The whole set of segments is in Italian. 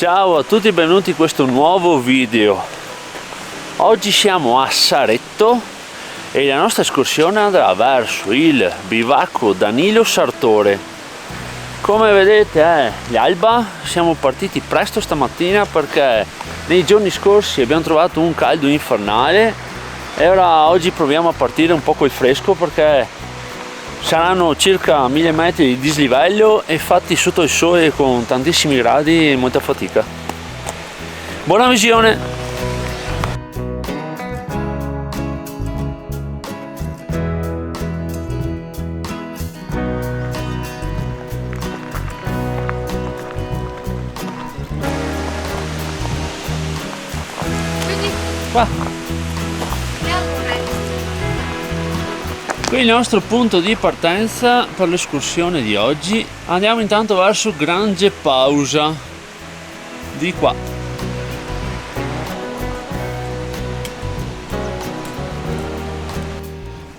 Ciao a tutti e benvenuti in questo nuovo video. Oggi siamo a Saretto e la nostra escursione andrà verso il bivacco Danilo Sartore. Come vedete è l'alba, siamo partiti presto stamattina perché nei giorni scorsi abbiamo trovato un caldo infernale e ora oggi proviamo a partire un po' col fresco perché saranno circa 1000 metri di dislivello e fatti sotto il sole con tantissimi gradi e molta fatica. Buona visione! Qua. Qui è il nostro punto di partenza per l'escursione di oggi. Andiamo intanto verso Grange Pausa, di qua.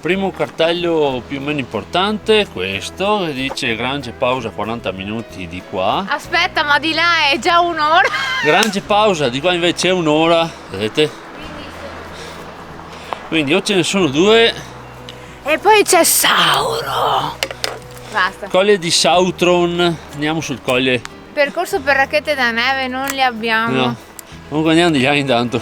Primo cartello più o meno importante, questo, che dice Grange Pausa 40 minuti di qua. Aspetta, ma di là è già un'ora. Grange Pausa, di qua invece è un'ora, vedete? Quindi o ce ne sono due. E poi c'è Sauro. Basta. Colle di Sautron, andiamo sul colle. Percorso per racchette da neve non li abbiamo. No, comunque andiamo di là intanto.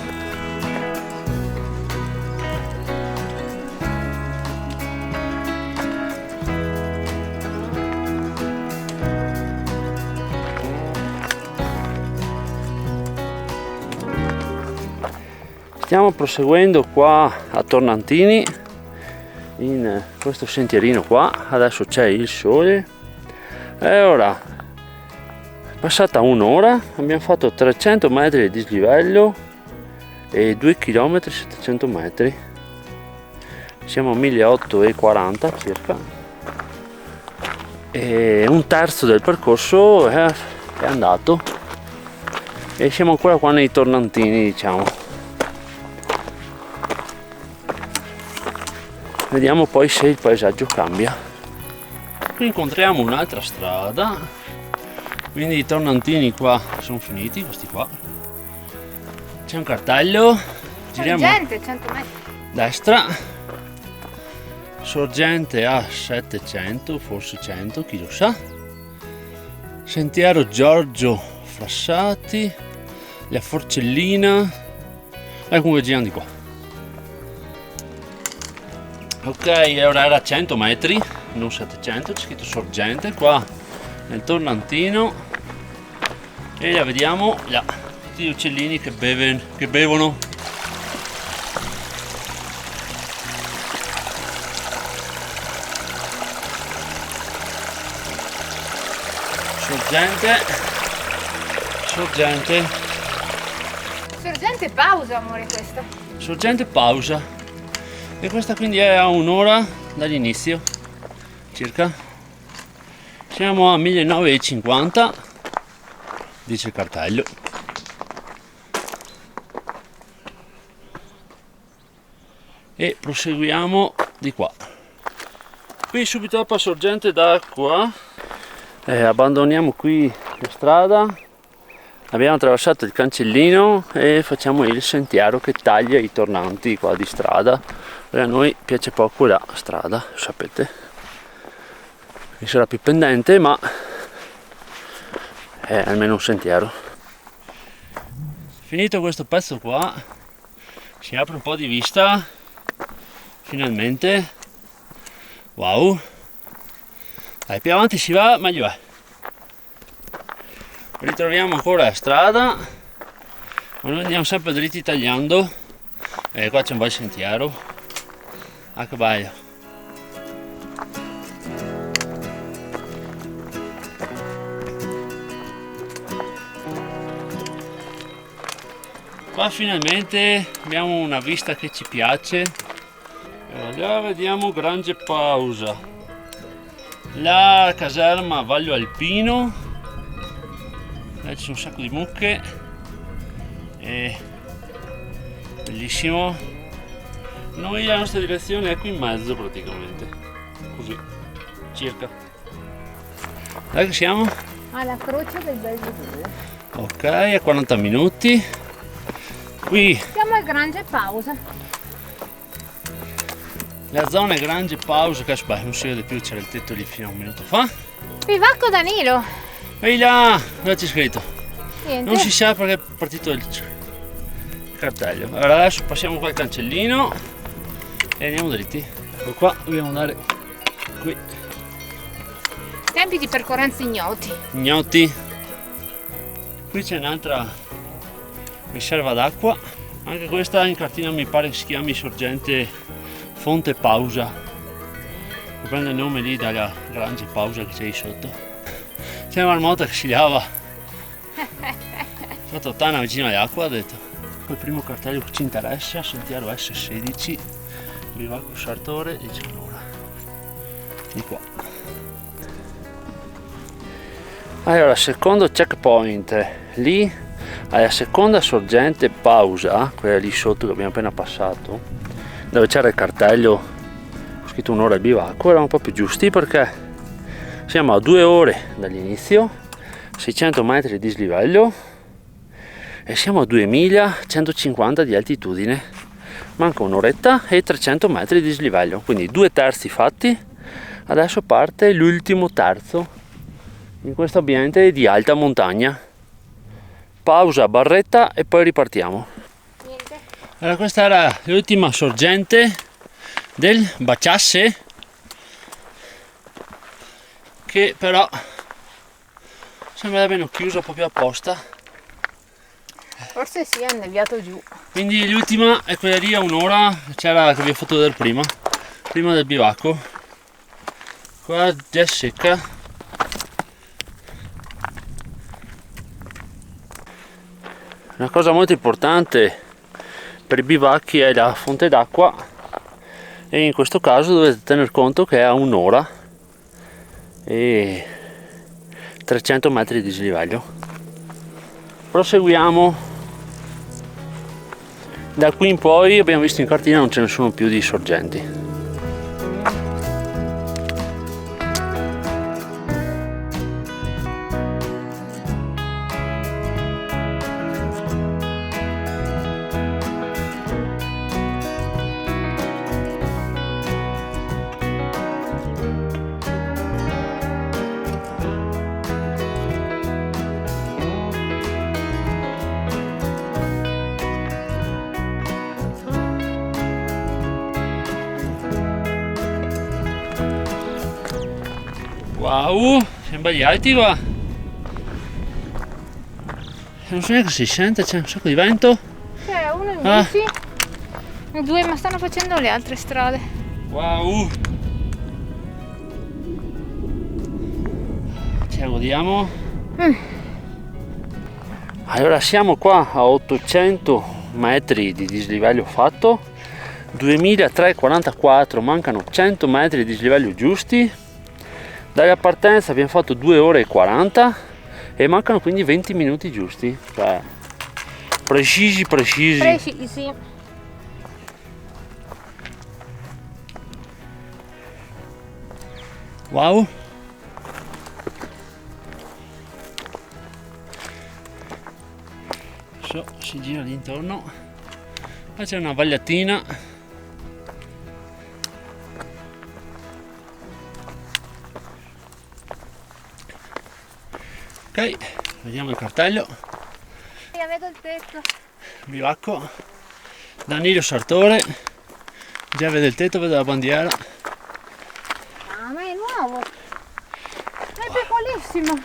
Stiamo proseguendo qua a Tornantini in questo sentierino qua. Adesso c'è il sole e ora è passata un'ora, abbiamo fatto 300 metri di dislivello e 2 km 700 metri, siamo a 1840 circa e un terzo del percorso è andato e siamo ancora qua nei Tornantini, diciamo. Vediamo poi se il paesaggio cambia. Qui incontriamo un'altra strada, quindi i Tornantini qua sono finiti, questi qua. C'è un cartello, giriamo Sorgente, 100 metri. Destra, sorgente a 700, forse 100, chi lo sa. Sentiero Giorgio Frassati, la Forcellina, e comunque giriamo di qua. Ok, ora era 100 metri, non 700, c'è scritto sorgente qua nel Tornantino e la vediamo là, tutti gli uccellini che bevono. Sorgente pausa, amore, questa. Sorgente pausa. E questa quindi è a un'ora dall'inizio circa. Siamo a 1950, dice il cartello. E proseguiamo di qua. Qui subito dopo sorgente d'acqua abbandoniamo qui la strada. Abbiamo attraversato il cancellino e facciamo il sentiero che taglia i tornanti qua di strada. A noi piace poco la strada, sapete. Mi sarà più pendente, ma è almeno un sentiero. Finito questo pezzo qua, si apre un po' di vista, finalmente. Wow! Dai, più avanti si va, meglio è. Ritroviamo ancora la strada, ma noi andiamo sempre dritti tagliando. Qua c'è un bel sentiero. Ah, che bello! Qua finalmente abbiamo una vista che ci piace. Là vediamo Grange Pausa, la caserma Vallo Alpino. Là ci sono un sacco di mucche e bellissimo. Noi la nostra direzione è qui in mezzo praticamente, così, circa. Dai che siamo? Alla croce del Belvedere. Ok, a 40 minuti. Qui Siamo al Grange Pausa. la zona è Grange Pausa, che aspetta, non si vede più, c'era il tetto lì fino a un minuto fa. Bivacco Danilo. Ehi là, cosa c'è scritto? Niente. Non si sa perché è partito il cartello. Allora adesso passiamo qua il cancellino e andiamo dritti. Ecco qua, dobbiamo andare qui. Tempi di percorrenza ignoti. Ignoti. Qui c'è un'altra riserva d'acqua. Anche questa in cartina mi pare che si chiami sorgente Fonte Pausa. Che prende il nome lì dalla Grange Pausa che c'è lì sotto. C'è una marmotta che si lava. Fatto tana vicino all'acqua, ha detto. Il primo cartello che ci interessa, sentiero S16, bivacco Sartore, dice un'ora. Di qua. Allora, secondo checkpoint, lì alla seconda sorgente Pausa, quella lì sotto che abbiamo appena passato, dove c'era il cartello scritto un'ora al bivacco, eravamo proprio giusti perché siamo a 2 ore dall'inizio, 600 metri di dislivello e siamo a 2150 di altitudine. Manca un'oretta e 300 metri di dislivello, quindi 2/3 fatti. Adesso parte l'ultimo terzo in questo ambiente di alta montagna. Pausa, barretta e poi ripartiamo. Niente. Allora, questa era l'ultima sorgente del Baciasse, che però sembra abbiano chiuso proprio apposta. Forse sì, è anneviato giù. Quindi l'ultima è quella lì a un'ora, c'era che vi ho fatto vedere prima del bivacco. Qua già è secca. Una cosa molto importante per i bivacchi è la fonte d'acqua e in questo caso dovete tener conto che è a un'ora e 300 metri di dislivello. Proseguiamo. Da qui in poi abbiamo visto in cartina non ce ne sono più di sorgenti. Wow, siamo belli alti qua. Non so neanche se si sente, c'è un sacco di vento. C'è uno in bici, due, ma stanno facendo le altre strade. Wow. Ce la godiamo. Allora siamo qua a 800 metri di dislivello fatto, 2344, mancano 100 metri di dislivello giusti. Dalla partenza abbiamo fatto 2 ore e 40 e mancano quindi 20 minuti giusti, cioè precisi. Precisi. Wow. Adesso si gira l'intorno, qua c'è una vagliatina. Ok, vediamo il cartello. Io vedo il tetto. Bivacco Danilo Sartore, già vede il tetto, vede la bandiera. Ah, ma è nuovo. È piccolissimo.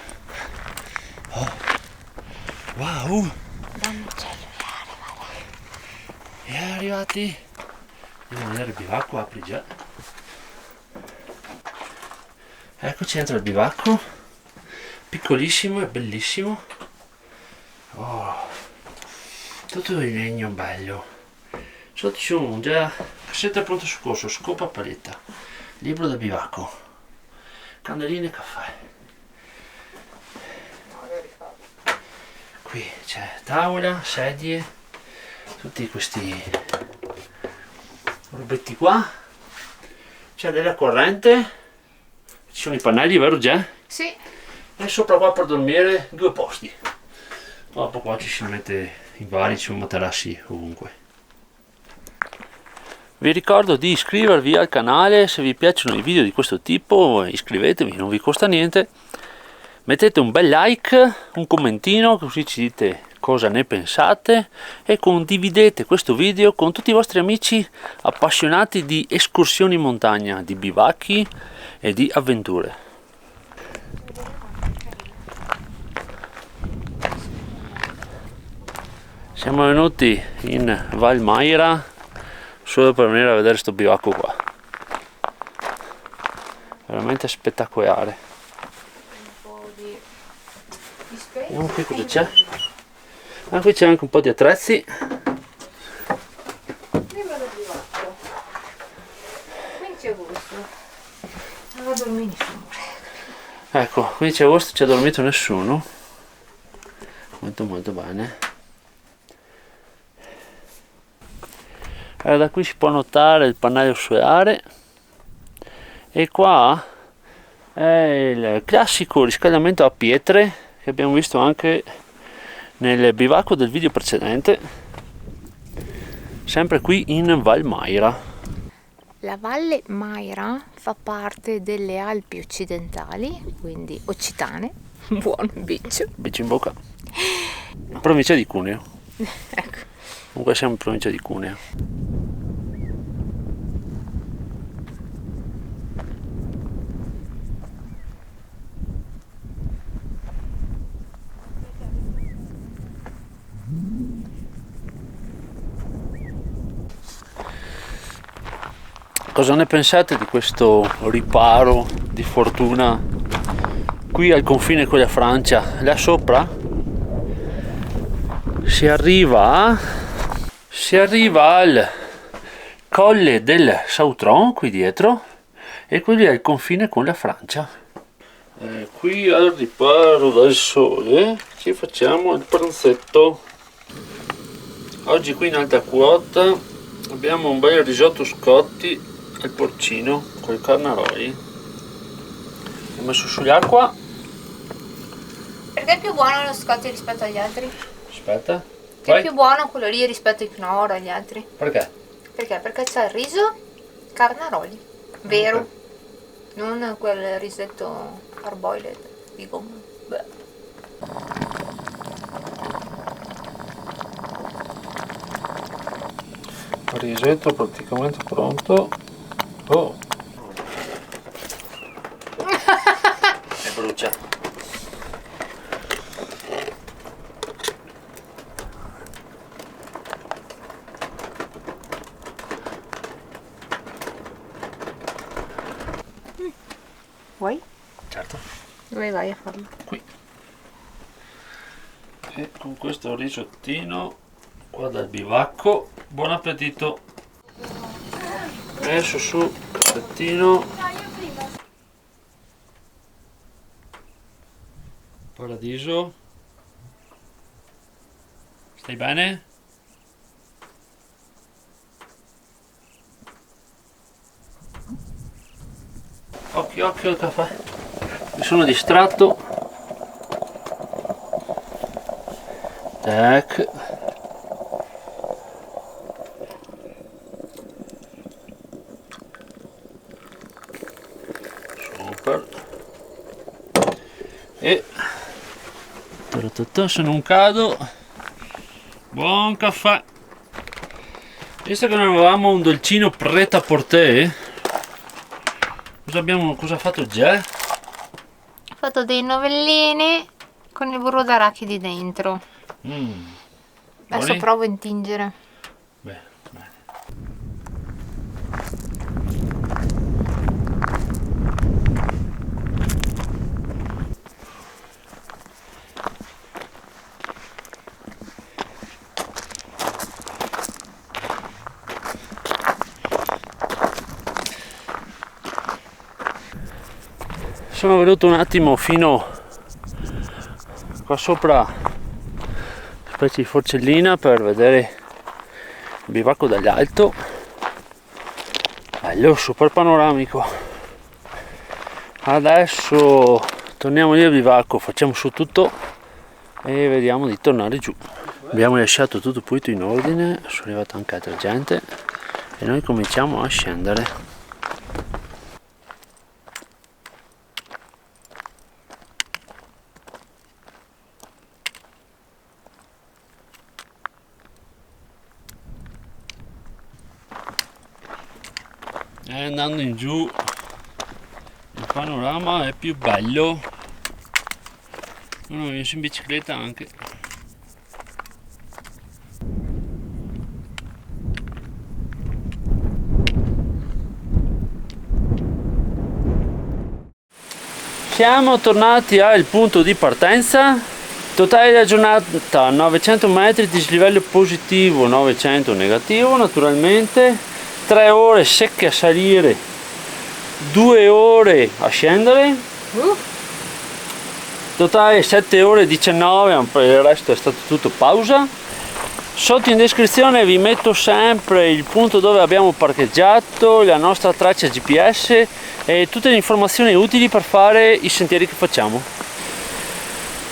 Wow, Dammi il cellulare, e arrivati. Andiamo a vedere il bivacco, apri già. Eccoci dentro il bivacco. Piccolissimo e bellissimo. Oh, tutto in legno bello. Sotto ci sono già cassetta pronto soccorso, scopa paletta, libro da bivacco, candeline e caffè. Qui c'è tavola, sedie, tutti questi robetti qua. C'è della corrente, ci sono i pannelli, vero Gè? Sì. E sopra qua per dormire 2 posti. Dopo qua ci si mette i vari materassi ovunque. Vi ricordo di iscrivervi al canale, se vi piacciono i video di questo tipo iscrivetevi, non vi costa niente. Mettete un bel like, un commentino, così ci dite cosa ne pensate e condividete questo video con tutti i vostri amici appassionati di escursioni in montagna, di bivacchi e di avventure. Siamo venuti in Val Maira solo per venire a vedere sto bivacco qua, veramente spettacolare. Vediamo qui cosa c'è. Ah, qui c'è anche un po' di attrezzi. Quindi agosto non va a dormire nessuno. Ecco, 15 agosto ci ha dormito nessuno. Molto bene. Allora, da qui si può notare il pannello solare e qua è il classico riscaldamento a pietre che abbiamo visto anche nel bivacco del video precedente, sempre qui in Val Maira. La Valle Maira fa parte delle Alpi occidentali, quindi occitane. Buono bicio. Bici in bocca. Provincia di Cuneo. Ecco. Comunque siamo in provincia di Cuneo. Cosa ne pensate di questo riparo di fortuna qui al confine con la Francia? Là sopra si arriva al colle del Sautron qui dietro e qui è il confine con la Francia. Qui al riparo dal sole ci facciamo il pranzetto. Oggi qui in alta quota abbiamo un bel risotto scotti al porcino con i carnaroli. Ho messo sull'acqua. Perché è più buono lo Scotty rispetto agli altri? Aspetta. Che è più buono quello lì rispetto ai Knorr agli altri? Perché? Perché? Perché c'è il riso, carnaroli, vero? Ok. Non quel risetto parboiled di gomma. Beh. Il risetto praticamente pronto. Oh. E brucia. Vuoi? Certo. Dove vai a farlo? Qui. E con questo risottino qua dal bivacco. Buon appetito. Adesso su caffettino. Paradiso. Stai bene? Occhio al caffè. Mi sono distratto. Tac. Super. E se non cado, buon caffè. Visto che non avevamo un dolcino prêt-à-porter, cosa ha fatto già? Ho fatto dei novellini con il burro d'arachidi dentro. Adesso Buoni? provo a intingere. Beh, bene. Sono venuto un attimo fino qua sopra, specie di Forcellina, per vedere il bivacco dall'alto. Bello, super panoramico. Adesso torniamo lì al bivacco, facciamo su tutto e vediamo di tornare giù. Abbiamo lasciato tutto pulito in ordine, sono arrivata anche altra gente e noi cominciamo a scendere. E andando in giù il panorama è più bello. Io sono in bicicletta anche. Siamo tornati al punto di partenza. Totale della giornata 900 metri, dislivello positivo, 900 negativo naturalmente, 3 ore secche a salire, 2 ore a scendere, totale 7 ore e 19, per il resto è stato tutto pausa. Sotto in descrizione vi metto sempre il punto dove abbiamo parcheggiato, la nostra traccia GPS e tutte le informazioni utili per fare i sentieri che facciamo.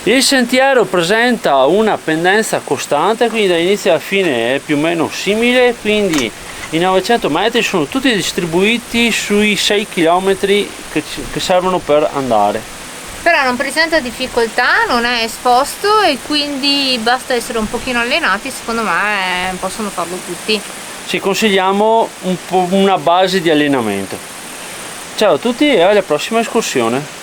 Il sentiero presenta una pendenza costante, quindi dall'inizio alla fine è più o meno simile, quindi i 900 metri sono tutti distribuiti sui 6 km che servono per andare. Però non presenta difficoltà, non è esposto e quindi basta essere un pochino allenati, secondo me possono farlo tutti. Ci consigliamo una base di allenamento. Ciao a tutti e alla prossima escursione.